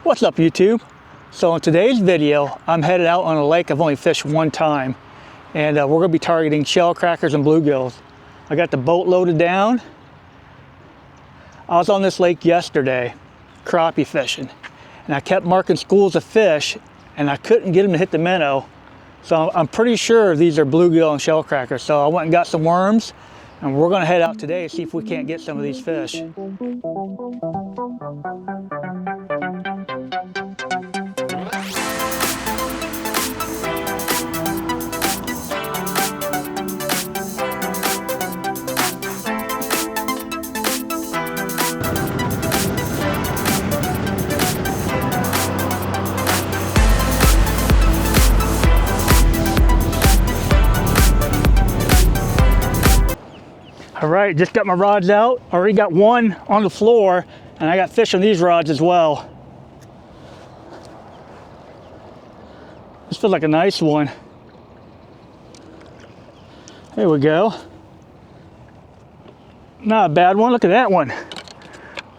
What's up, YouTube? So in today's video, I'm headed out on a lake I've only fished one time, and we're going to be targeting shellcrackers and bluegills. I got the boat loaded down. I was on this lake yesterday, crappie fishing, and I kept marking schools of fish, and I couldn't get them to hit the minnow. So I'm pretty sure these are bluegill and shellcrackers. So I went and got some worms, and we're going to head out today and see if we can't get some of these fish. All right, just got my rods out. Already got one on the floor, and I got fish on these rods as well. This feels like a nice one. There we go. Not a bad one. Look at that one.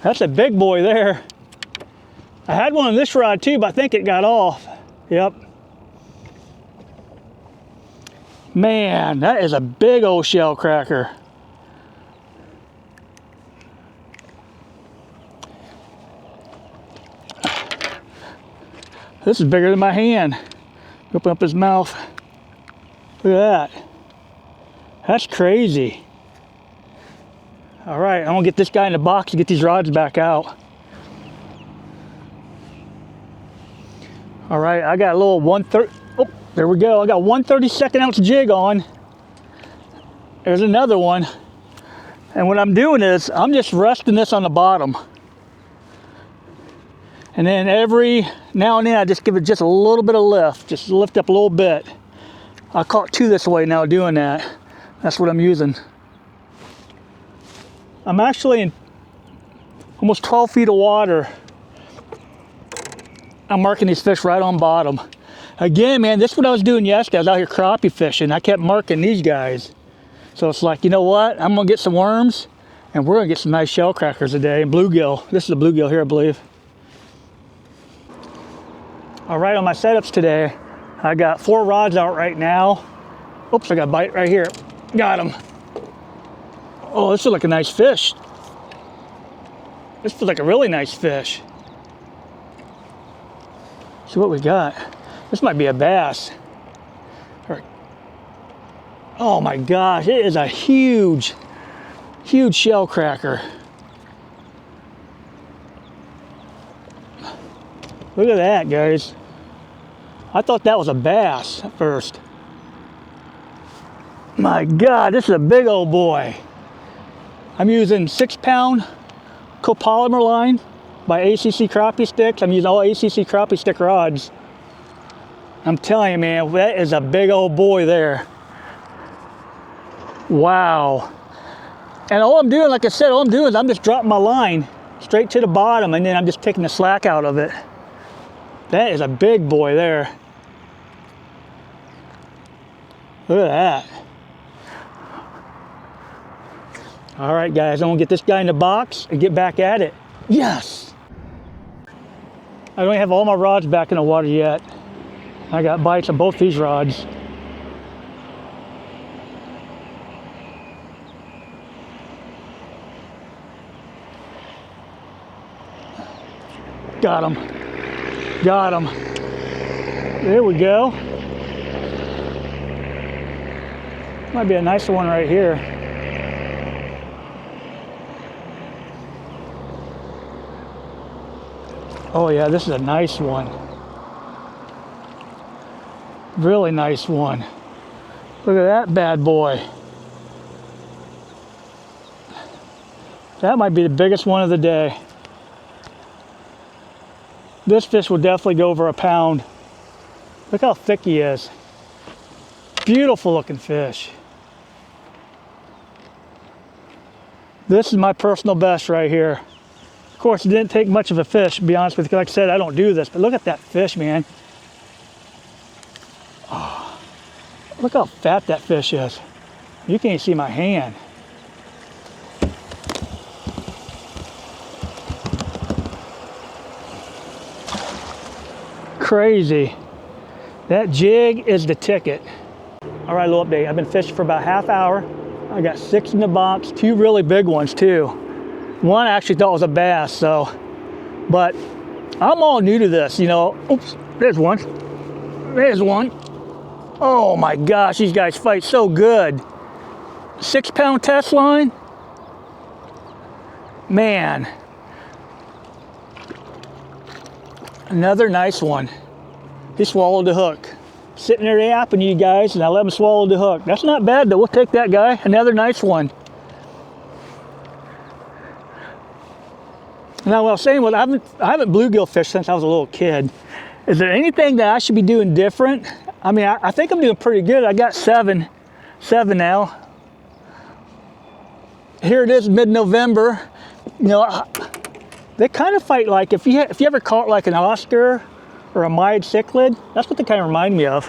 That's a big boy there. I had one on this rod too, but I think it got off. Yep. Man, that is a big old shellcracker. This is bigger than my hand. Open up his mouth. Look at that. That's crazy. All right, I'm gonna get this guy in the box and get these rods back out. All right, I got a little 1/3. Oh, there we go. I got 1/32 ounce jig on. There's another one. And what I'm doing is I'm just resting this on the bottom. And then every now and then I just give it just a little bit of lift, just lift up a little bit. I caught two this way now doing that. That's what I'm using. I'm actually in almost 12 feet of water. I'm marking these fish right on bottom. Again, man, this is what I was doing yesterday. I was out here crappie fishing. I kept marking these guys. So it's like, you know what? I'm gonna get some worms and we're gonna get some nice shellcrackers today and bluegill. This is a bluegill here, I believe. All right, on my setups today, I got 4 rods out right now. Oops, I got a bite right here. Got him. Oh, this looks like a nice fish. This feels like a really nice fish. See what we got. This might be a bass. All right. Oh my gosh, it is a huge, huge shellcracker. Look at that, guys. I thought that was a bass at first. My God, this is a big old boy. I'm using 6-pound copolymer line by ACC Crappie Stix. I'm using all ACC Crappie Stick rods. I'm telling you, man, that is a big old boy there. Wow. And all I'm doing, like I said, all I'm doing is I'm just dropping my line straight to the bottom, and then I'm just taking the slack out of it. That is a big boy there. Look at that. All right, guys, I'm gonna get this guy in the box and get back at it. Yes! I don't have all my rods back in the water yet. I got bites on both these rods. Got him. Got him. There we go. Might be a nicer one right here. Oh yeah, this is a nice one. Really nice one. Look at that bad boy. That might be the biggest one of the day. This fish will definitely go over a pound. Look how thick he is. Beautiful looking fish. This is my personal best right here. Of course, it didn't take much of a fish, to be honest with you. Like I said, I don't do this, but look at that fish, man. Oh, look how fat that fish is. You can't see my hand. crazy. That jig is the ticket. All right, little update. I've been fishing for about half hour. I got 6 in the box, 2 really big ones too. One I actually thought was a bass, so, but I'm all new to this, you know. Oops, there's one. There's one. Oh my gosh, these guys fight so good. 6-pound test line. Man. Another nice one. He swallowed the hook. Sitting there yapping you guys, and I let him swallow the hook. That's not bad though, we'll take that guy. Another nice one. Now what I was saying was I haven't bluegill fished since I was a little kid. Is there anything that I should be doing different? I mean, I think I'm doing pretty good. I got seven now. Here it is, mid-November. You know, they kind of fight like, if you ever caught like an Oscar or a Maid cichlid, that's what they kind of remind me of.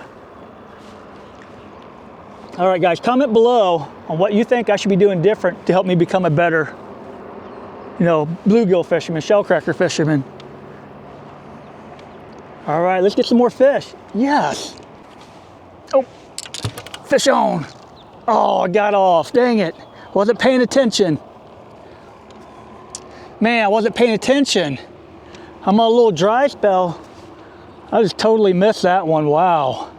All right, guys, comment below on what you think I should be doing different to help me become a better, you know, bluegill fisherman, shellcracker fisherman. All right, let's get some more fish. Yes. Oh, fish on. Oh, I got off, dang it. Wasn't paying attention. Man, I wasn't paying attention. I'm on a little dry spell. I just totally missed that one, wow.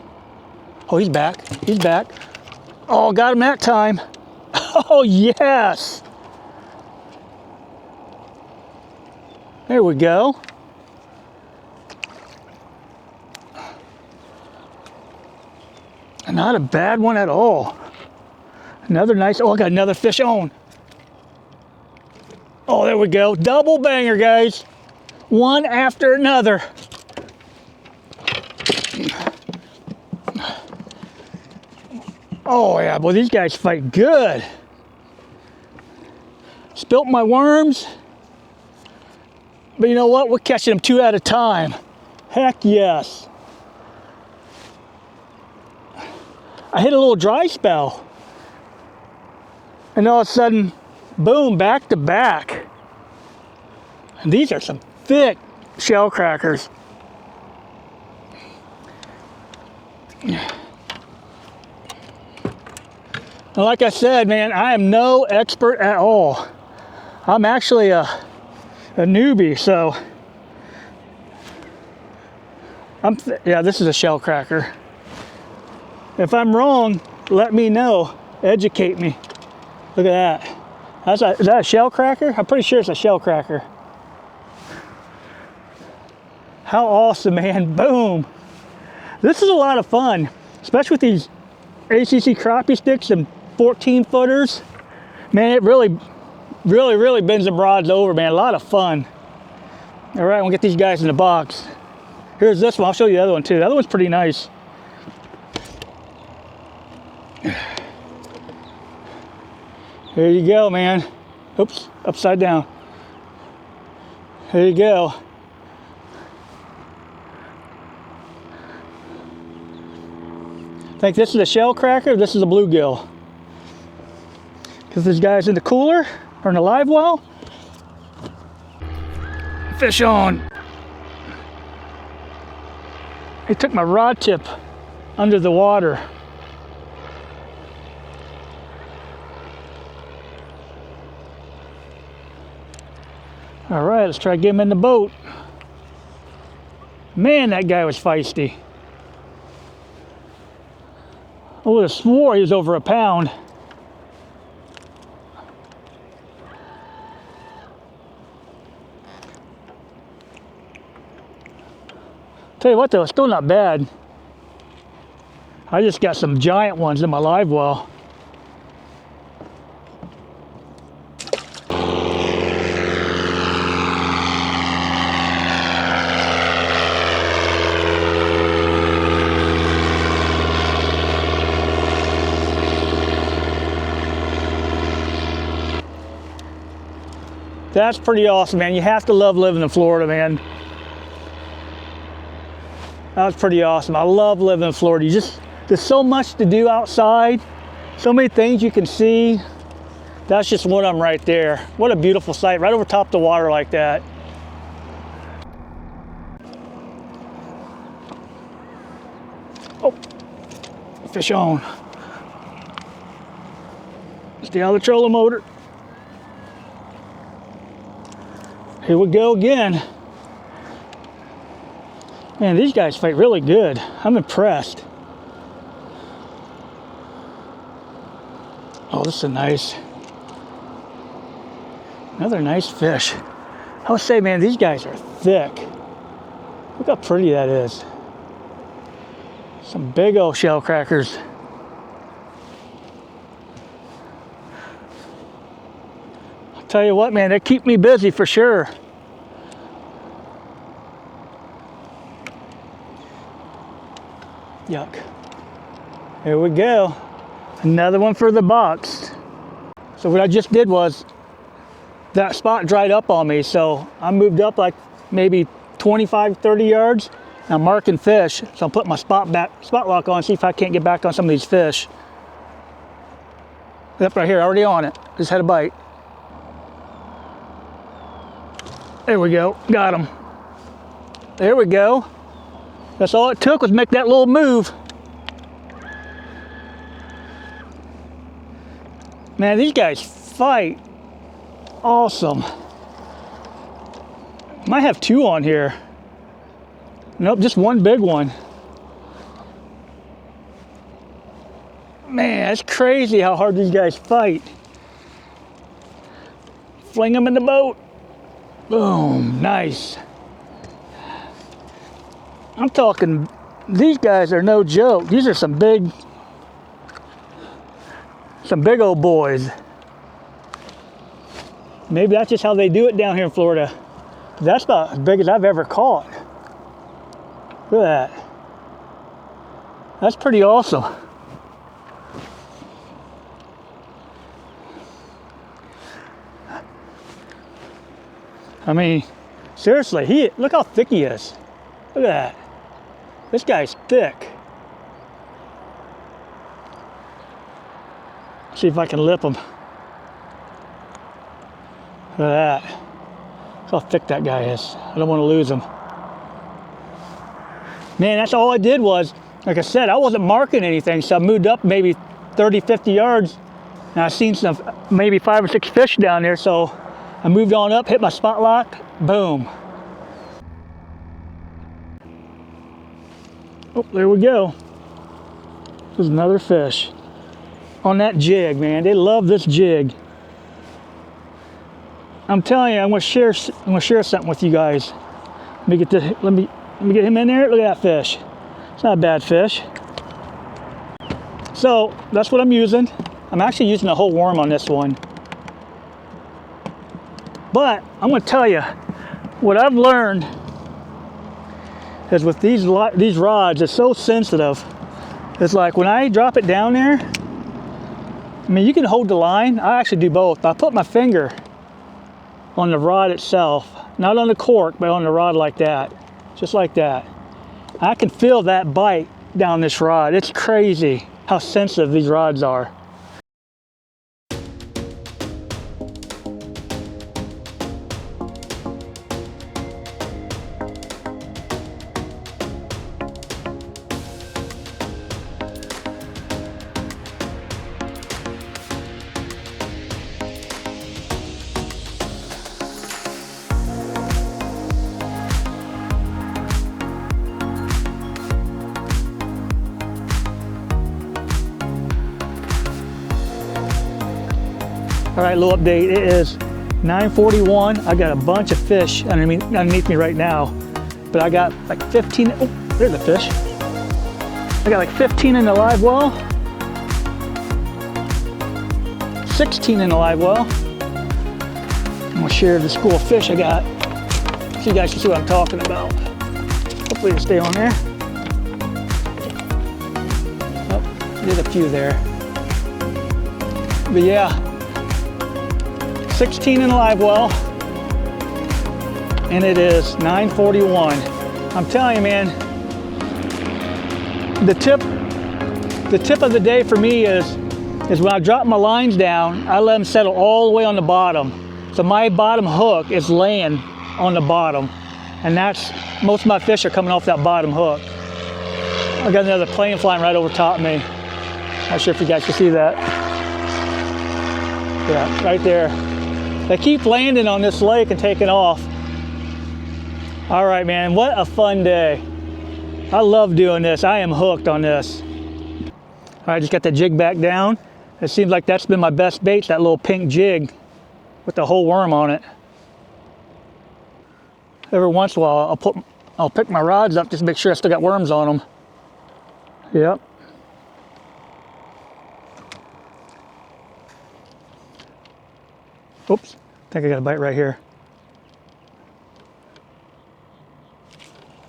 Oh, he's back, he's back. Oh, got him that time. Oh, yes. There we go. Not a bad one at all. Another nice, oh, I got another fish on. Oh, there we go. Double banger, guys. One after another. Oh yeah, boy, these guys fight good. Spilt my worms. But you know what? We're catching them 2 at a time. Heck yes. I hit a little dry spell. And all of a sudden, boom, back to back. And these are some thick shellcrackers. And like I said, man, I am no expert at all. I'm actually a newbie, so yeah, this is a shellcracker. If I'm wrong, let me know. Educate me. Look at that. Is that a shellcracker? I'm pretty sure it's a shellcracker. How awesome, man. Boom. This is a lot of fun, especially with these ACC Crappie Stix and 14-footers. Man, it really bends them rods over, man. A lot of fun. All right, we'll get these guys in the box. Here's this one. I'll show you the other one too. The other one's pretty nice. There you go, man. Oops, upside down. There you go. Think this is a shellcracker, this is a bluegill. Because this guy's in the cooler or in the live well. Fish on. He took my rod tip under the water. All right, let's try to get him in the boat. Man, that guy was feisty. I would have swore he was over a pound. Tell you what though, it's still not bad. I just got some giant ones in my live well. That's pretty awesome, man. You have to love living in Florida, man. That was pretty awesome. I love living in Florida. There's so much to do outside, so many things you can see. That's just one of them right there. What a beautiful sight, right over top the water like that. Oh, fish on. Stay out of the trolling motor. Here we go again. Man, these guys fight really good. I'm impressed. Oh, this is another nice fish. I would say, man, these guys are thick. Look how pretty that is. Some big old shellcrackers. I'll tell you what, man, they keep me busy for sure. Yuck. Here we go. Another one for the box. So what I just did was, that spot dried up on me, so I moved up like maybe 25, 30 yards. And I'm marking fish, so I'm putting my spot lock on, see if I can't get back on some of these fish. Yep, right here, already on it. Just had a bite. There we go, got him. There we go. That's all it took was make that little move. Man, these guys fight. Awesome. Might have two on here. Nope, just one big one. Man, it's crazy how hard these guys fight. Fling them in the boat. Boom, nice. I'm talking, these guys are no joke. These are some big old boys. Maybe that's just how they do it down here in Florida. That's about as big as I've ever caught. Look at that. That's pretty awesome. I mean, seriously, look how thick he is. Look at that. This guy's thick. See if I can lip him. Look at that. Look how thick that guy is. I don't want to lose him. Man, that's all I did was, like I said, I wasn't marking anything, so I moved up maybe 30, 50 yards, and I seen some, maybe 5 or 6 fish down there, so I moved on up, hit my spot lock, boom. Oh, there we go. There's another fish on that jig, man. They love this jig. I'm telling you, I'm gonna share something with you guys. Let me get this. Let me get him in there. Look at that fish. It's not a bad fish. So that's what I'm using. I'm actually using a whole worm on this one. But I'm gonna tell you, what I've learned is with these rods, it's so sensitive. It's like when I drop it down there, I mean, you can hold the line. I actually do both. I put my finger on the rod itself, not on the cork, but on the rod like that, just like that. I can feel that bite down this rod. It's crazy how sensitive these rods are. All right, little update. It is 9:41. I got a bunch of fish underneath me right now, but I got like 15. Oh, there's a fish. I got like 15 in the live well, 16 in the live well. I'm gonna share the school of fish I got, so you guys can see what I'm talking about. Hopefully it'll stay on there. Oh, there's a few there. But yeah. 16 in the live well, and it is 9:41. I'm telling you, man, the tip of the day for me is when I drop my lines down, I let them settle all the way on the bottom. So my bottom hook is laying on the bottom, and that's, most of my fish are coming off that bottom hook. I got another plane flying right over top of me. Not sure if you guys can see that. Yeah, right there. They keep landing on this lake and taking off. All right, man, what a fun day. I love doing this. I am hooked on this. All right, just got the jig back down. It seems like that's been my best bait, that little pink jig with the whole worm on it. Every once in a while, I'll pick my rods up just to make sure I still got worms on them. Yep. Oops, I think I got a bite right here.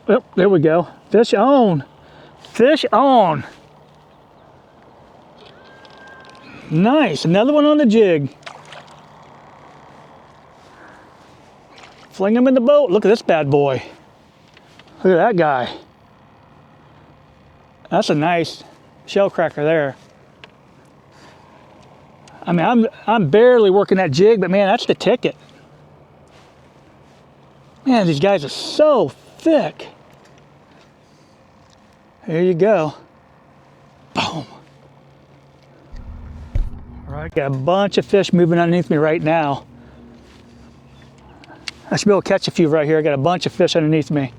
Oh, there we go. Fish on. Fish on. Nice, another one on the jig. Fling him in the boat. Look at this bad boy. Look at that guy. That's a nice shellcracker there. I mean, I'm barely working that jig, but man, that's the ticket. Man, these guys are so thick. There you go. Boom. All right, got a bunch of fish moving underneath me right now. I should be able to catch a few right here. I got a bunch of fish underneath me.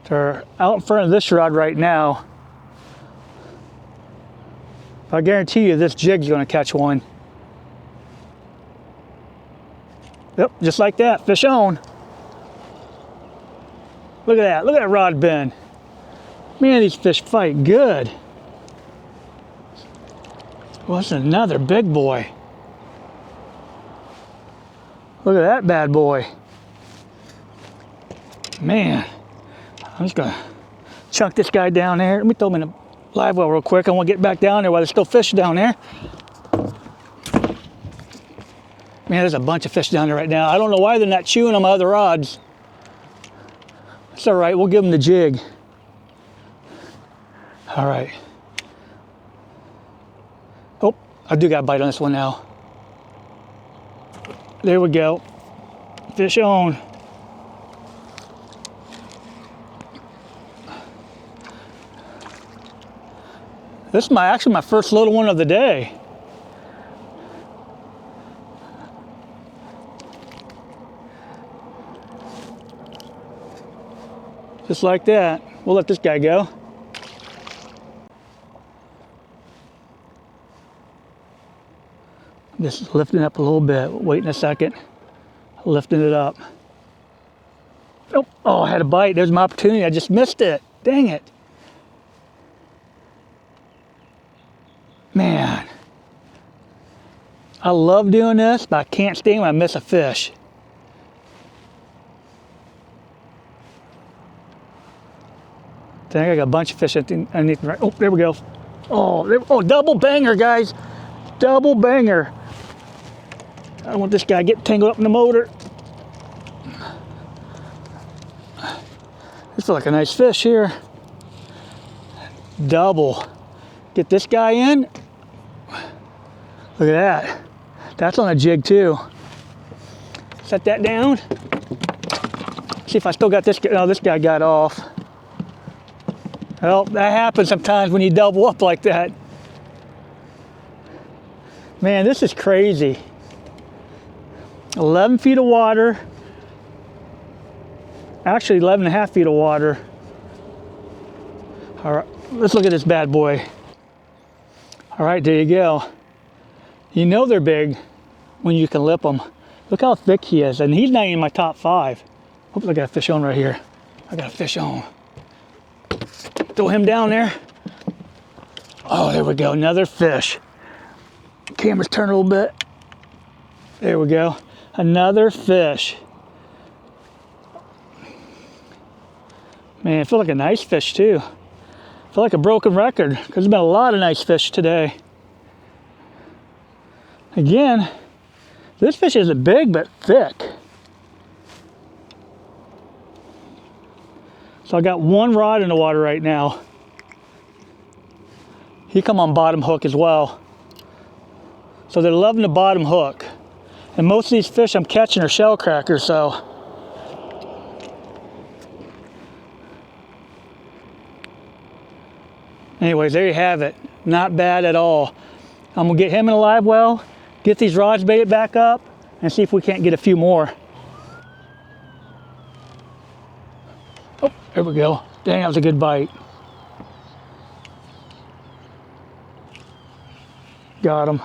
They're out in front of this rod right now. I guarantee you this jig's gonna catch one. Yep, just like that, fish on. Look at that rod bend. Man, these fish fight good. Well, that's another big boy. Look at that bad boy. Man, I'm just gonna chunk this guy down there. Let me throw him in a live well real quick. I want to get back down there while there's still fish down there. Man, there's a bunch of fish down there right now. I don't know why they're not chewing on my other rods. It's all right, we'll give them the jig. All right. Oh, I do got a bite on this one now. There we go. Fish on. This is actually my first little one of the day. Just like that. We'll let this guy go. Just lifting up a little bit. Waiting a second. Lifting it up. Oh, I had a bite. There's my opportunity. I just missed it. Dang it. Man. I love doing this, but I can't stand when I miss a fish. I think I got a bunch of fish underneath me. Right. Oh, there we go. Oh, double banger, guys. Double banger. I don't want this guy getting tangled up in the motor. This feels like a nice fish here. Double. Get this guy in. Look at that. That's on a jig too. Set that down. See if I still got this guy. Oh, this guy got off. Well, that happens sometimes when you double up like that. Man, this is crazy. 11 feet of water. Actually, 11 and a half feet of water. All right, let's look at this bad boy. All right, there you go. You know they're big when you can lip them. Look how thick he is, and he's not even in my top 5. Oops, I got a fish on right here. I got a fish on. Throw him down there. Oh, there we go, another fish. Camera's turned a little bit. There we go, another fish. Man, I feel like a nice fish too. I feel like a broken record because there's been a lot of nice fish today. Again, this fish isn't big but thick. So I got one rod in the water right now. He come on bottom hook as well. So they're loving the bottom hook. And most of these fish I'm catching are shellcrackers, so. Anyways, there you have it. Not bad at all. I'm gonna get him in a live well, get these rods baited back up, and see if we can't get a few more. Oh, there we go. Dang, that was a good bite. Got him.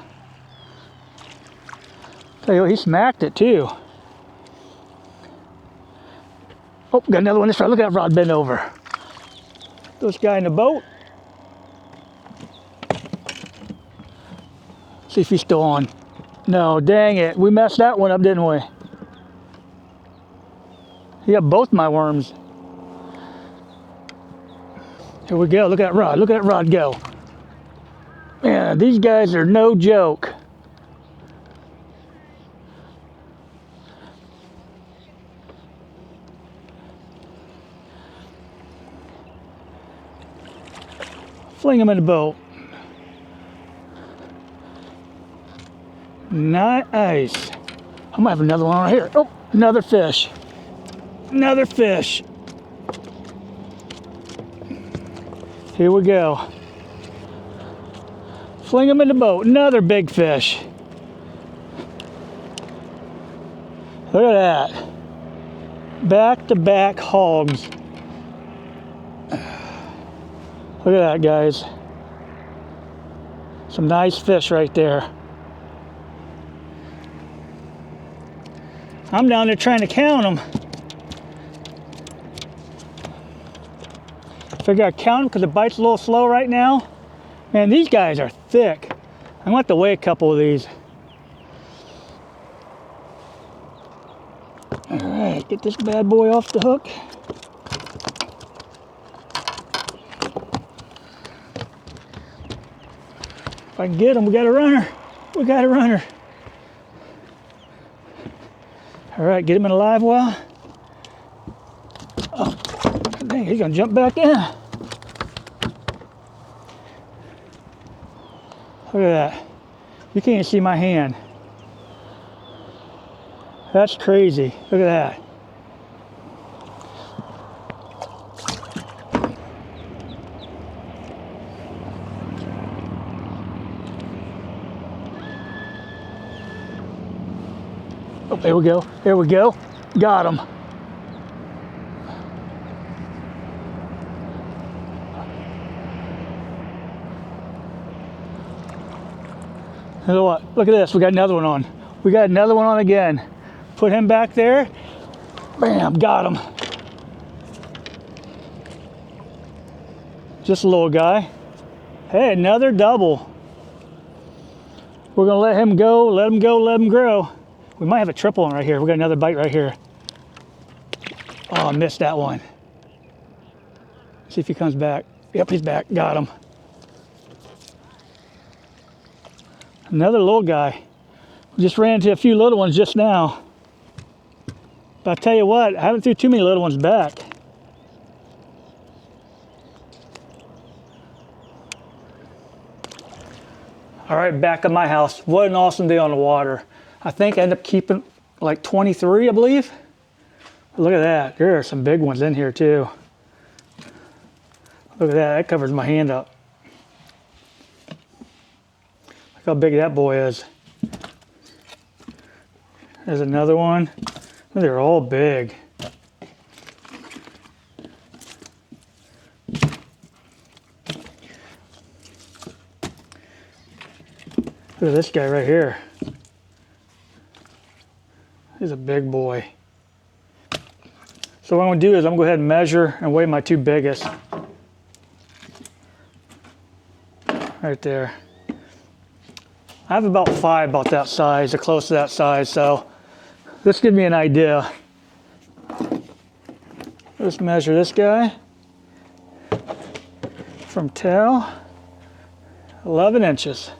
Tell you what, he smacked it too. Oh, got another one this side. Look at that rod bend over. This guy in the boat. See if he's still on. No, dang it. We messed that one up, didn't we? He got both my worms. Here we go. Look at that rod. Look at that rod go. Man, these guys are no joke. Fling them in the boat. Nice. I might have another one right here. Oh, another fish. Another fish. Here we go. Fling them in the boat. Another big fish. Look at that. Back-to-back hogs. Look at that, guys. Some nice fish right there. I'm down there trying to count them. Figure I count them because the bite's a little slow right now. Man, these guys are thick. I'm gonna have to weigh a couple of these. All right, get this bad boy off the hook. If I can get him, we got a runner. We got a runner. All right, get him in a live well. Oh, dang, he's gonna jump back in. Look at that. You can't even see my hand. That's crazy. Look at that. Oh, there we go. There we go. Got him. You know what? Look at this. We got another one on. We got another one on again. Put him back there. Bam, got him. Just a little guy. Hey, another double. We're gonna let him go, let him go, let him grow. We might have a triple one right here. We got another bite right here. Oh, I missed that one. See if he comes back. Yep, he's back. Got him. Another little guy. We just ran into a few little ones just now. But I tell you what, I haven't threw too many little ones back. All right, back at my house. What an awesome day on the water. I think I ended up keeping like 23, I believe. Look at that. There are some big ones in here too. Look at that. That covers my hand up. Look how big that boy is. There's another one. They're all big. Look at this guy right here. He's a big boy. So what I'm going to do is I'm going to go ahead and measure and weigh my two biggest. Right there. I have about 5 about that size, or close to that size, so this gives me an idea. Let's measure this guy from tail, 11 inches.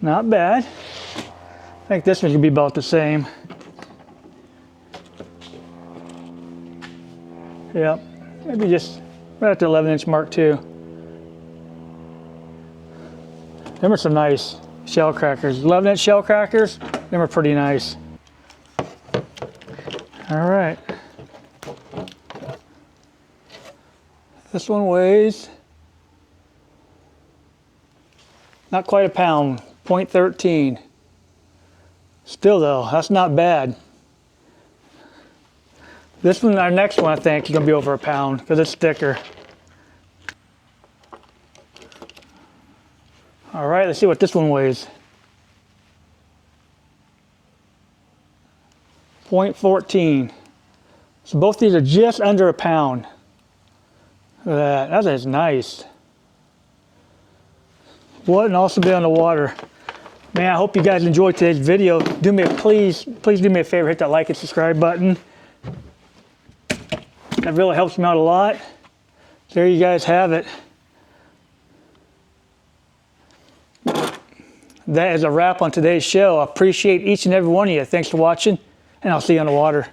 Not bad. I think this one could be about the same. Yep, maybe just right at the 11-inch mark too. Them are some nice Shellcrackers. 11-inch Shellcrackers. Them are pretty nice. All right. This one weighs not quite a pound, 0.13. Still though, that's not bad. This one, our next one, I think, is gonna be over a pound because it's thicker. All right, let's see what this one weighs. 0.14. So both these are just under a pound. Look at that, that is nice. Wouldn't also be on the water. Man, I hope you guys enjoyed today's video. Please do me a favor, hit that like and subscribe button. That really helps me out a lot. There you guys have it. That is a wrap on today's show. I appreciate each and every one of you. Thanks for watching, and I'll see you on the water.